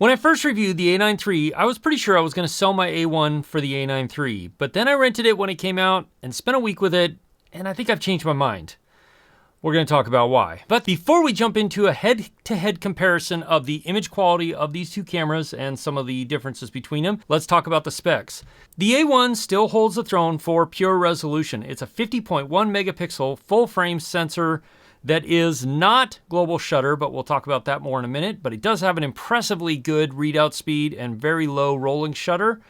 When I first reviewed the A9 III, I was pretty sure I was going to sell my A1 for the A9 III, but then I rented it when it came out and spent a week with it, and I think I've changed my mind. We're going to talk about why. But before we jump into a head-to-head comparison of the image quality of these two cameras and some of the differences between them, let's talk about the specs. The A1 still holds the throne for pure resolution. It's a 50.1 megapixel full-frame sensor that is not global shutter, but we'll talk about that more in a minute. But it does have an impressively good readout speed and very low rolling shutter.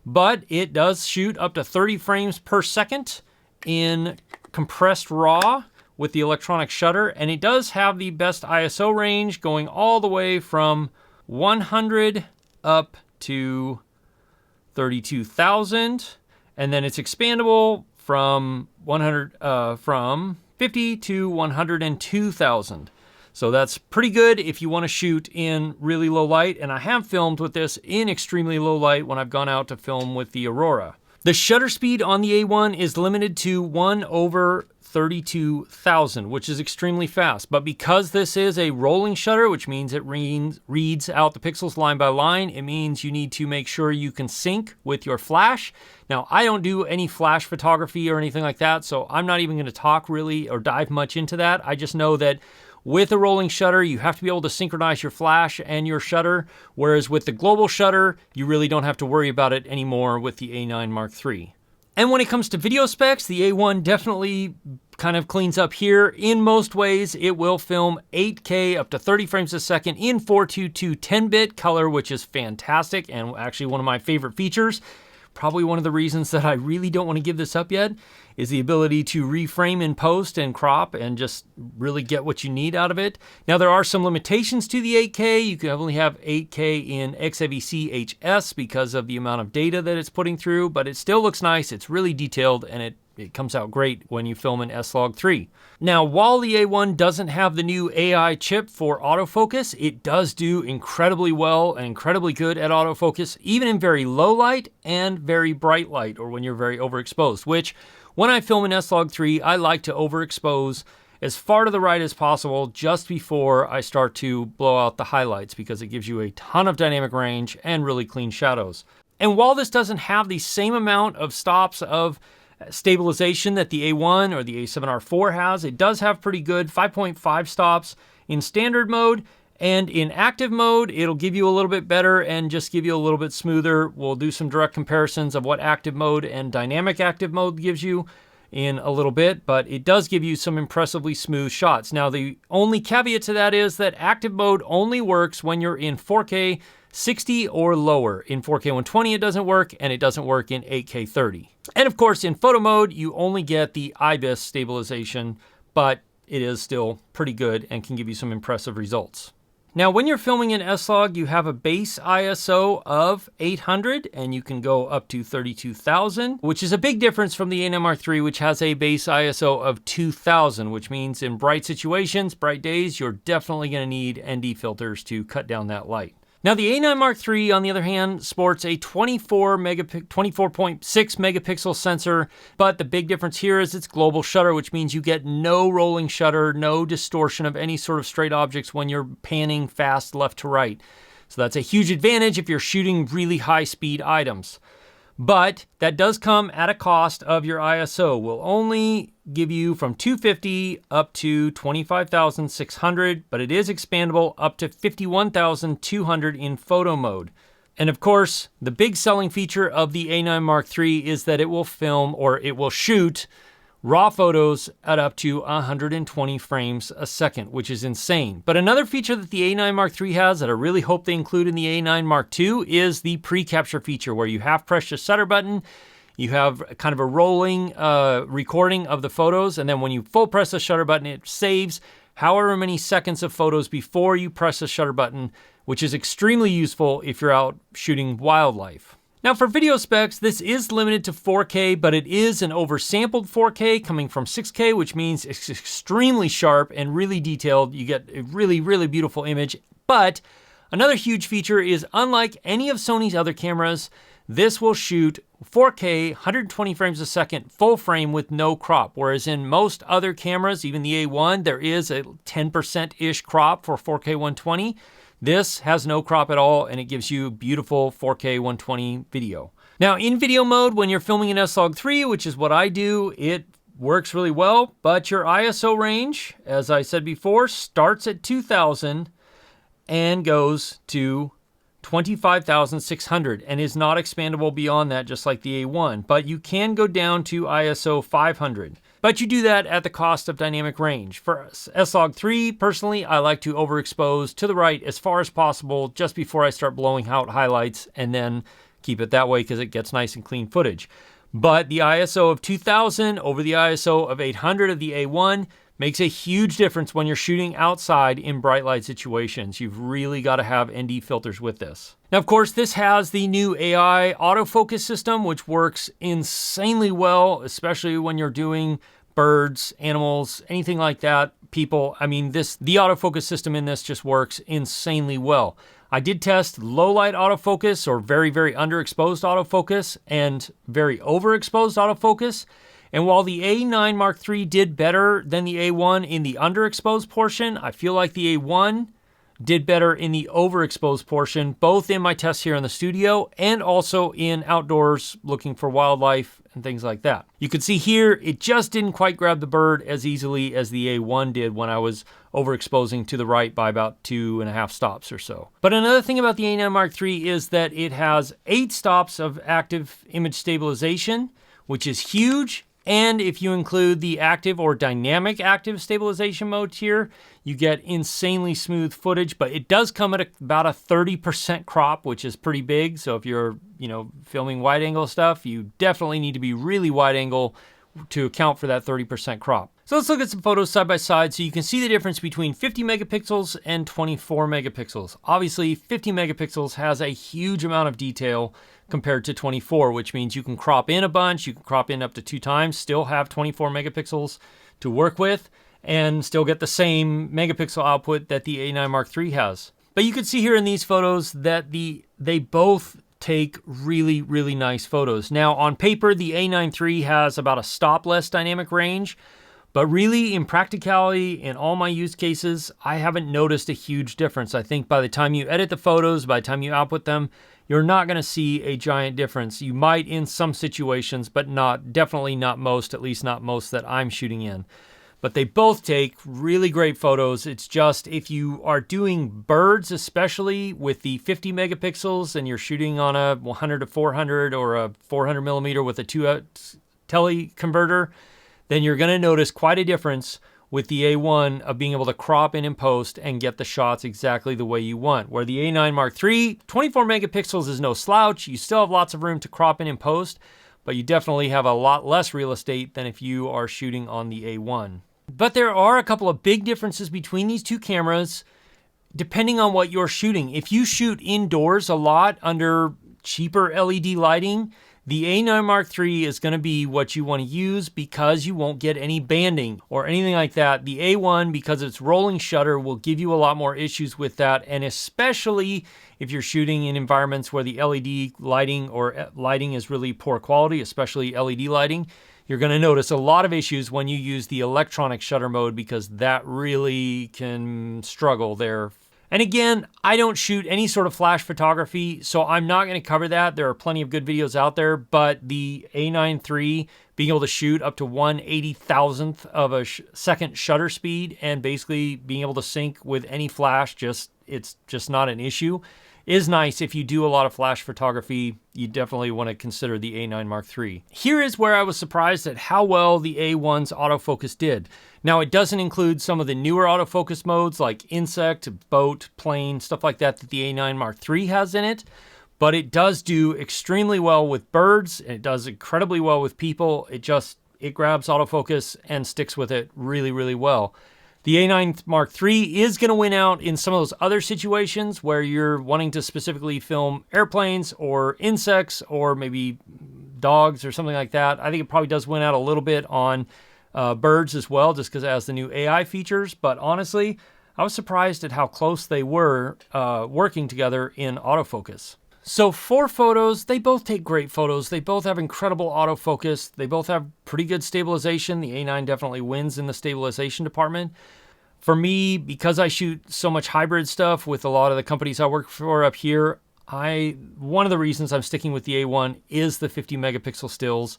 But it does shoot up to 30 frames per second in compressed RAW with the electronic shutter. And it does have the best ISO range, going all the way from 100 up to 32,000. And then it's expandable from 50 to 102,000. So that's pretty good if you want to shoot in really low light, and I have filmed with this in extremely low light when I've gone out to film with the Aurora. The shutter speed on the A1 is limited to 1/32,000, which is extremely fast. But because this is a rolling shutter, which means it reads out the pixels line by line, it means you need to make sure you can sync with your flash. Now, I don't do any flash photography or anything like that, so I'm not even going to talk really or dive much into that. I just know that with a rolling shutter, you have to be able to synchronize your flash and your shutter, whereas with the global shutter, you really don't have to worry about it anymore with the A9 Mark III. And when it comes to video specs, the A1 definitely kind of cleans up here. In most ways, it will film 8K up to 30 frames a second in 422 10-bit color, which is fantastic and actually one of my favorite features. Probably one of the reasons that I really don't want to give this up yet is the ability to reframe in post and crop and just really get what you need out of it. Now, there are some limitations to the 8K. You can only have 8K in XAVC HS because of the amount of data that it's putting through, but it still looks nice. It's really detailed, and it comes out great when you film in S-Log3. Now, while the A1 doesn't have the new AI chip for autofocus, it does do incredibly well and incredibly good at autofocus, even in very low light and very bright light, or when you're very overexposed, which when I film in S-Log3, I like to overexpose as far to the right as possible just before I start to blow out the highlights, because it gives you a ton of dynamic range and really clean shadows. And while this doesn't have the same amount of stops of stabilization that the A1 or the A7R4 has, it does have pretty good 5.5 stops in standard mode, and in active mode it'll give you a little bit better and just give you a little bit smoother. We'll do some direct comparisons of what active mode and dynamic active mode gives you in a little bit, but it does give you some impressively smooth shots. Now, the only caveat to that is that active mode only works when you're in 4K 60 or lower. In 4K 120 it doesn't work, and it doesn't work in 8K 30. And of course, in photo mode, you only get the IBIS stabilization, but it is still pretty good and can give you some impressive results. Now, when you're filming in S-Log, you have a base ISO of 800, and you can go up to 32,000, which is a big difference from the A9 Mark III, which has a base ISO of 2,000, which means in bright situations, bright days, you're definitely going to need ND filters to cut down that light. Now, the A9 Mark III, on the other hand, sports a 24.6 megapixel sensor, but the big difference here is its global shutter, which means you get no rolling shutter, no distortion of any sort of straight objects when you're panning fast left to right. So that's a huge advantage if you're shooting really high-speed items. But that does come at a cost of your ISO. Will only give you from 250 up to 25,600, but it is expandable up to 51,200 in photo mode. And of course, the big selling feature of the A9 Mark III is that it will film, or it will shoot, raw photos at up to 120 frames a second, which is insane. But another feature that the A9 Mark III has that I really hope they include in the A9 Mark II is the pre-capture feature, where you half press the shutter button, you have kind of a rolling recording of the photos, and then when you full press the shutter button, it saves however many seconds of photos before you press the shutter button, which is extremely useful if you're out shooting wildlife. Now, for video specs, this is limited to 4K, but it is an oversampled 4K coming from 6K, which means it's extremely sharp and really detailed. You get a really, really beautiful image. But another huge feature is, unlike any of Sony's other cameras, this will shoot 4K, 120 frames a second, full frame with no crop. Whereas in most other cameras, even the A1, there is a 10%-ish crop for 4K 120. This has no crop at all, and it gives you beautiful 4K 120 video. Now, in video mode, when you're filming in S-Log3, which is what I do, it works really well, but your ISO range, as I said before, starts at 2000 and goes to 25,600 and is not expandable beyond that, just like the A1, but you can go down to ISO 500. But you do that at the cost of dynamic range. For S-Log3, personally, I like to overexpose to the right as far as possible just before I start blowing out highlights, and then keep it that way because it gets nice and clean footage. But the ISO of 2000 over the ISO of 800 of the A1 makes a huge difference when you're shooting outside in bright light situations. You've really got to have ND filters with this. Now, of course, this has the new AI autofocus system, which works insanely well, especially when you're doing birds, animals, anything like that, people. I mean, the autofocus system in this just works insanely well. I did test low light autofocus, or very, very underexposed autofocus, and very overexposed autofocus. And while the A9 Mark III did better than the A1 in the underexposed portion, I feel like the A1 did better in the overexposed portion, both in my tests here in the studio and also in outdoors looking for wildlife and things like that. You can see here, it just didn't quite grab the bird as easily as the A1 did when I was overexposing to the right by about 2.5 stops or so. But another thing about the A9 Mark III is that it has 8 stops of active image stabilization, which is huge. And if you include the active or dynamic active stabilization modes here, you get insanely smooth footage, but it does come at about a 30% crop, which is pretty big. So if you're, filming wide angle stuff, you definitely need to be really wide angle to account for that 30% crop. So let's look at some photos side by side so you can see the difference between 50 megapixels and 24 megapixels. Obviously, 50 megapixels has a huge amount of detail compared to 24, which means you can crop in a bunch, you can crop in up to 2 times, still have 24 megapixels to work with, and still get the same megapixel output that the A9 Mark III has. But you can see here in these photos that they both take really, really nice photos. Now, on paper, the A9 III has about a stop less dynamic range, but really, in practicality, in all my use cases, I haven't noticed a huge difference. I think by the time you edit the photos, by the time you output them, you're not going to see a giant difference. You might in some situations, but definitely not most, at least not most that I'm shooting in. But they both take really great photos. It's just if you are doing birds, especially with the 50 megapixels, and you're shooting on a 100 to 400 or a 400 millimeter with a 2 tele converter, then you're going to notice quite a difference with the A1 of being able to crop in and post and get the shots exactly the way you want. Where the A9 Mark III, 24 megapixels is no slouch. You still have lots of room to crop in and post, but you definitely have a lot less real estate than if you are shooting on the A1. But there are a couple of big differences between these two cameras depending on what you're shooting. If you shoot indoors a lot under cheaper LED lighting, the A9 Mark III is going to be what you want to use because you won't get any banding or anything like that. The A1, because it's rolling shutter, will give you a lot more issues with that, and especially if you're shooting in environments where the LED lighting or lighting is really poor quality, especially LED lighting, you're going to notice a lot of issues when you use the electronic shutter mode because that really can struggle there. And again, I don't shoot any sort of flash photography, so I'm not going to cover that. There are plenty of good videos out there, but the A9 III being able to shoot up to 1/80,000th of a second shutter speed and basically being able to sync with any flash, it's just not an issue, is nice. If you do a lot of flash photography, you definitely want to consider the A9 Mark III. Here is where I was surprised at how well the A1's autofocus did. Now, it doesn't include some of the newer autofocus modes like insect, boat, plane, stuff like that the A9 Mark III has in it, but it does do extremely well with birds, and it does incredibly well with people. It grabs autofocus and sticks with it really, really well. The A9 Mark III is going to win out in some of those other situations where you're wanting to specifically film airplanes or insects or maybe dogs or something like that. I think it probably does win out a little bit on birds as well, just because it has the new AI features. But honestly, I was surprised at how close they were working together in autofocus. So for photos, they both take great photos. They both have incredible autofocus. They both have pretty good stabilization. The A9 definitely wins in the stabilization department. For me, because I shoot so much hybrid stuff with a lot of the companies I work for up here, one of the reasons I'm sticking with the A1 is the 50 megapixel stills.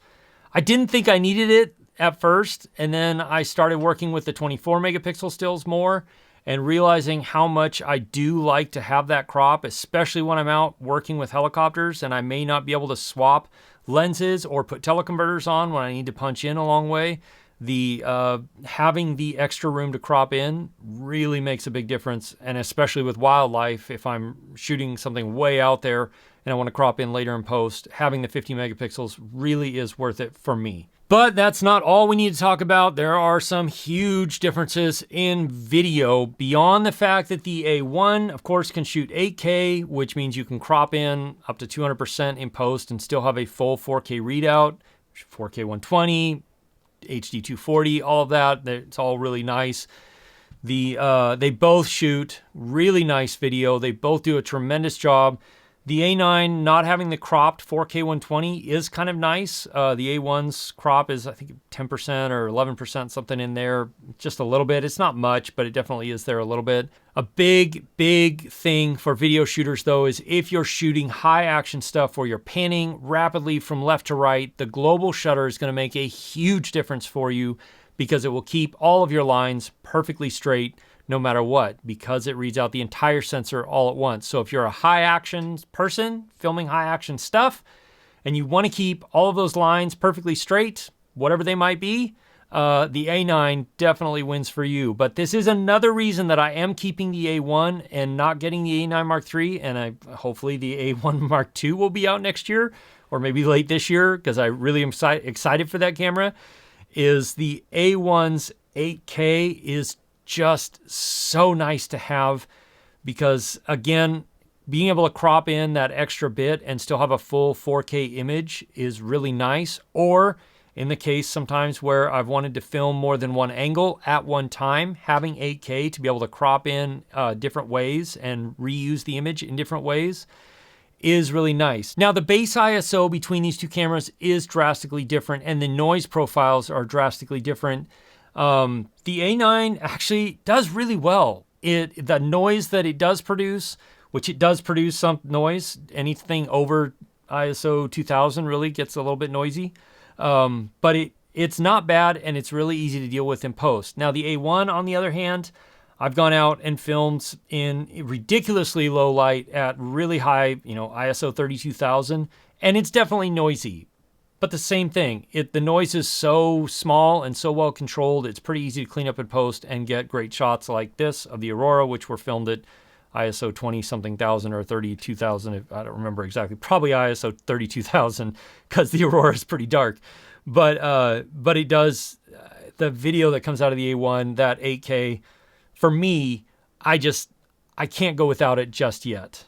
I didn't think I needed it at first, and then I started working with the 24 megapixel stills more and realizing how much I do like to have that crop, especially when I'm out working with helicopters and I may not be able to swap lenses or put teleconverters on when I need to punch in a long way. Having the extra room to crop in really makes a big difference, and especially with wildlife, if I'm shooting something way out there and I want to crop in later in post, having the 50 megapixels really is worth it for me. But that's not all we need to talk about. There are some huge differences in video beyond the fact that the A1, of course, can shoot 8K, which means you can crop in up to 200% in post and still have a full 4K readout, 4K 120, HD 240, all of that. It's all really nice. They both shoot really nice video. They both do a tremendous job. The A9 not having the cropped 4K 120 is kind of nice. The A1's crop is, I think, 10% or 11%, something in there, just a little bit. It's not much, but it definitely is there a little bit. A big, big thing for video shooters, though, is if you're shooting high action stuff where you're panning rapidly from left to right, the global shutter is going to make a huge difference for you because it will keep all of your lines perfectly straight no matter what, because it reads out the entire sensor all at once. So if you're a high action person filming high action stuff and you want to keep all of those lines perfectly straight, whatever they might be, the A9 definitely wins for you. But this is another reason that I am keeping the A1 and not getting the A9 Mark III, and hopefully the A1 Mark II will be out next year or maybe late this year, because I really am excited for that camera, is the A1's 8K is just so nice to have, because again, being able to crop in that extra bit and still have a full 4K image is really nice. Or in the case sometimes where I've wanted to film more than one angle at one time, having 8K to be able to crop in different ways and reuse the image in different ways is really nice. Now, the base ISO between these two cameras is drastically different, and the noise profiles are drastically different. The A9 actually does really well. The noise that it does produce, which it does produce some noise, anything over ISO 2000 really gets a little bit noisy. But it's not bad, and it's really easy to deal with in post. Now, the A1, on the other hand, I've gone out and filmed in ridiculously low light at really high, ISO 32,000, and it's definitely noisy. But the same thing, the noise is so small and so well controlled, it's pretty easy to clean up in post and get great shots like this of the Aurora, which were filmed at ISO 20-something thousand or 32,000. I don't remember exactly. Probably ISO 32,000 because the Aurora is pretty dark. But it does, the video that comes out of the A1, that 8K, for me, I can't go without it just yet.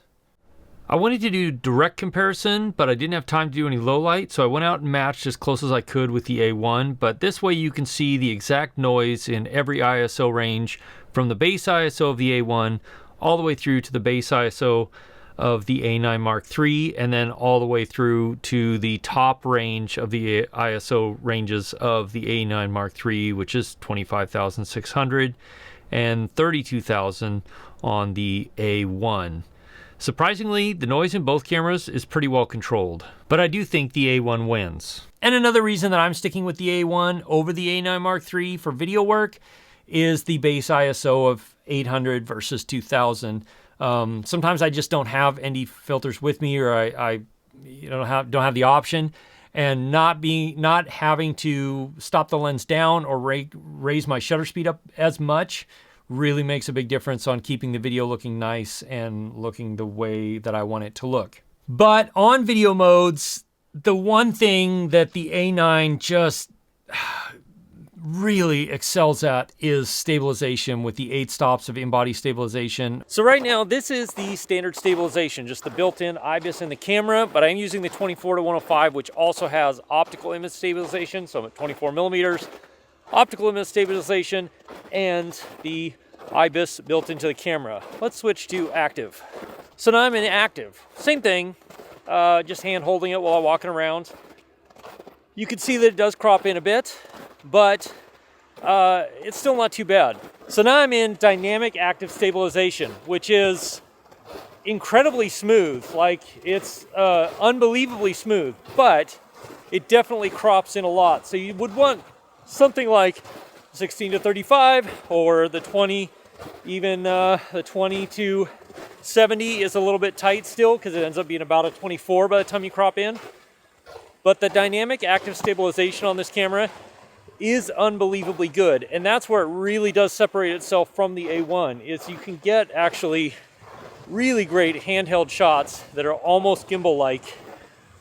I wanted to do direct comparison, but I didn't have time to do any low light, so I went out and matched as close as I could with the A1, but this way you can see the exact noise in every ISO range, from the base ISO of the A1 all the way through to the base ISO of the A9 Mark III, and then all the way through to the top range of the ISO ranges of the A9 Mark III, which is 25,600 and 32,000 on the A1. Surprisingly, the noise in both cameras is pretty well controlled, but I do think the A1 wins. And another reason that I'm sticking with the A1 over the A9 Mark III for video work is the base ISO of 800 versus 2000. Sometimes I just don't have ND filters with me, or I don't have the option, and not having to stop the lens down or raise my shutter speed up as much really makes a big difference on keeping the video looking nice and looking the way that I want it to look. But on video modes, the one thing that the A9 just really excels at is stabilization with the 8 stops of in-body stabilization. So right now, this is the standard stabilization, just the built-in IBIS in the camera, but I'm using the 24-105, which also has optical image stabilization, so I'm at 24 millimeters. Optical image stabilization, and the IBIS built into the camera. Let's switch to active. So now I'm in active. Same thing, just hand holding it while I'm walking around. You can see that it does crop in a bit, but it's still not too bad. So now I'm in dynamic active stabilization, which is incredibly smooth. Like, it's unbelievably smooth, but it definitely crops in a lot. So you would want something like 16 to 35 or the 20, even the 20 to 70 is a little bit tight still because it ends up being about a 24 by the time you crop in. But the dynamic active stabilization on this camera is unbelievably good, and that's where it really does separate itself from the A1, is you can get actually really great handheld shots that are almost gimbal-like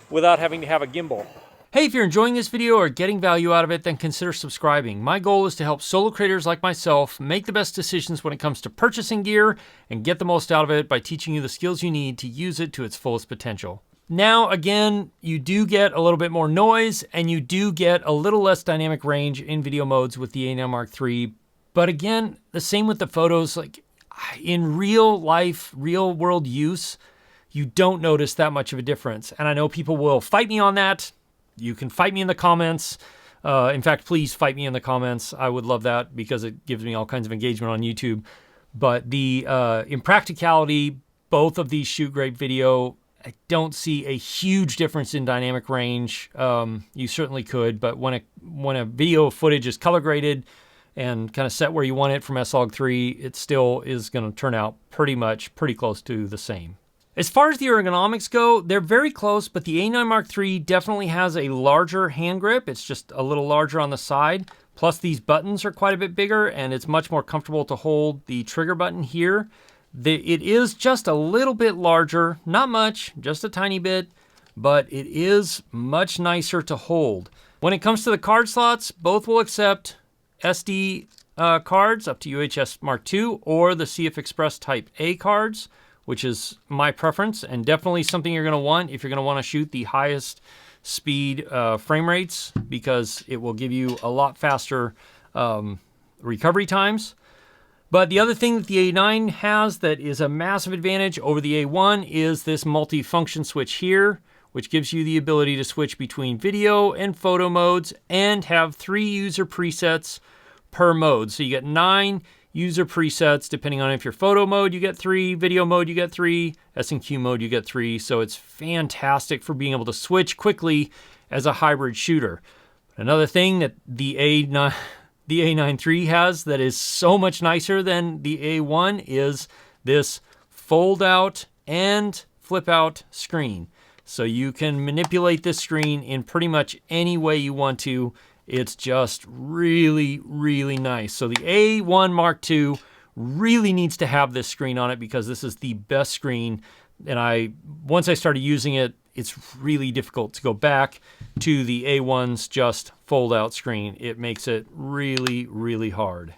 without having to have a gimbal. Hey, if you're enjoying this video or getting value out of it, then consider subscribing. My goal is to help solo creators like myself make the best decisions when it comes to purchasing gear and get the most out of it by teaching you the skills you need to use it to its fullest potential. Now, again, you do get a little bit more noise and you do get a little less dynamic range in video modes with the A9III. But again, the same with the photos. Like, in real life, real world use, you don't notice that much of a difference. And I know people will fight me on that. You can fight me in the comments. In fact, please fight me in the comments. I would love that because it gives me all kinds of engagement on YouTube. But in practicality, both of these shoot great video. I don't see a huge difference in dynamic range. You certainly could, but when a video footage is color graded and kind of set where you want it from S-Log3, it still is going to turn out pretty close to the same. As far as the ergonomics go, they're very close, but the A9III definitely has a larger hand grip. It's just a little larger on the side. Plus these buttons are quite a bit bigger and it's much more comfortable to hold the trigger button here. It is just a little bit larger, not much, just a tiny bit, but it is much nicer to hold. When it comes to the card slots, both will accept SD cards up to UHS Mark II or the CF Express Type A cards, which is my preference and definitely something you're going to want if you're going to want to shoot the highest speed frame rates, because it will give you a lot faster recovery times. But the other thing that the A9 has that is a massive advantage over the A1 is this multi-function switch here, which gives you the ability to switch between video and photo modes and have 3 user presets per mode. So you get 9 user presets depending on if you're photo mode, you get 3, video mode, you get 3, S&Q mode, you get 3. So it's fantastic for being able to switch quickly as a hybrid shooter. Another thing that the A9III has that is so much nicer than the A1 is this fold out and flip out screen. So you can manipulate this screen in pretty much any way you want to. It's just really, really nice. So the A1 Mark II really needs to have this screen on it because this is the best screen. And once I started using it, it's really difficult to go back to the A1's just fold out screen. It makes it really, really hard.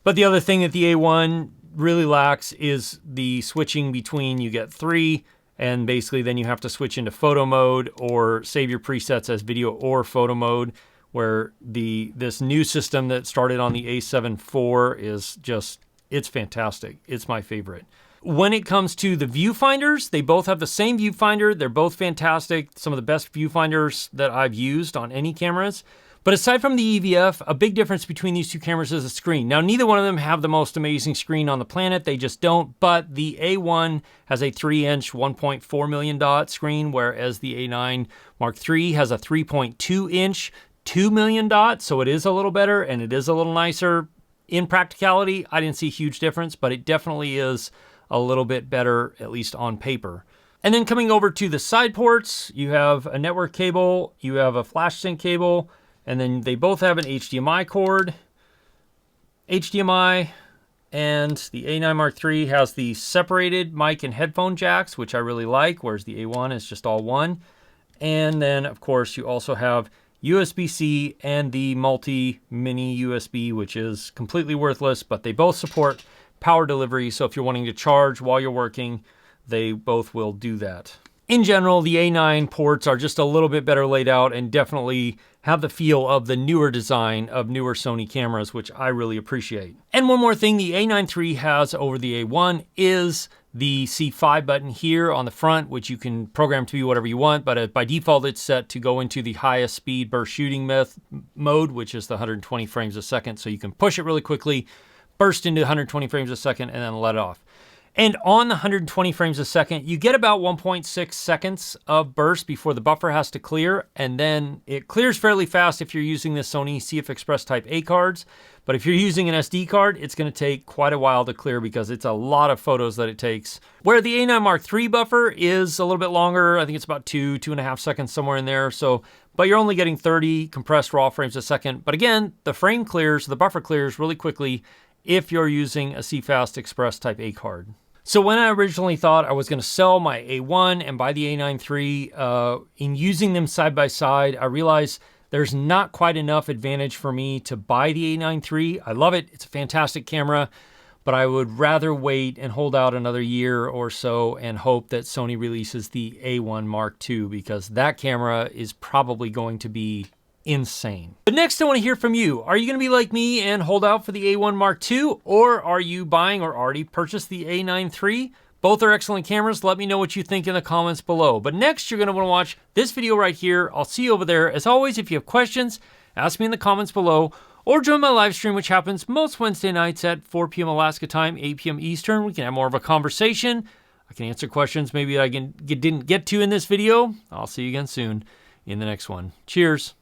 But the other thing that the A1 really lacks is the switching between, you get 3, and basically then you have to switch into photo mode or save your presets as video or photo mode, where this new system that started on the A7 IV is just, it's fantastic. It's my favorite. When it comes to the viewfinders, they both have the same viewfinder. They're both fantastic. Some of the best viewfinders that I've used on any cameras. But aside from the EVF, a big difference between these two cameras is the screen. Now, neither one of them have the most amazing screen on the planet. They just don't. But the A1 has a 3-inch 1.4 million dot screen, whereas the A9 Mark III has a 3.2-inch 2 million dot. So it is a little better and it is a little nicer. In practicality, I didn't see a huge difference, but it definitely is a little bit better, at least on paper. And then coming over to the side ports, you have a network cable, you have a flash sync cable, and then they both have an HDMI cord. HDMI, and the A9 Mark III has the separated mic and headphone jacks, which I really like, whereas the A1 is just all one. And then, of course, you also have USB-C and the multi-mini USB, which is completely worthless, but they both support power delivery, so if you're wanting to charge while you're working, they both will do that. In general, the A9 ports are just a little bit better laid out and definitely have the feel of the newer design of newer Sony cameras, which I really appreciate. And one more thing the A9III has over the A1 is the C5 button here on the front, which you can program to be whatever you want, but by default it's set to go into the highest speed burst shooting mode, which is the 120 frames a second, so you can push it really quickly. burst into 120 frames a second and then let it off. And on the 120 frames a second, you get about 1.6 seconds of burst before the buffer has to clear, and then it clears fairly fast if you're using the Sony CF Express Type A cards. But if you're using an SD card, it's going to take quite a while to clear because it's a lot of photos that it takes. Where the A9 Mark III buffer is a little bit longer, I think it's about 2.5 seconds, somewhere in there. So, but you're only getting 30 compressed raw frames a second. But again, the frame clears, the buffer clears really quickly if you're using a CFast Express Type A card. So when I originally thought I was going to sell my A1 and buy the A9III, in using them side by side, I realized there's not quite enough advantage for me to buy the A9III. I love it. It's a fantastic camera, but I would rather wait and hold out another year or so and hope that Sony releases the A1 Mark II, because that camera is probably going to be insane. But next I want to hear from you. Are you going to be like me and hold out for the A1 Mark II, or are you buying or already purchased the A9III? Both are excellent cameras. Let me know what you think in the comments below. But next, you're going to want to watch this video right here. I'll see you over there. As always, if you have questions, ask me in the comments below, or join my live stream, which happens most Wednesday nights at 4 p.m. Alaska time, 8 p.m. Eastern. We can have more of a conversation. I can answer questions maybe that I didn't get to in this video. I'll see you again soon in the next one. Cheers.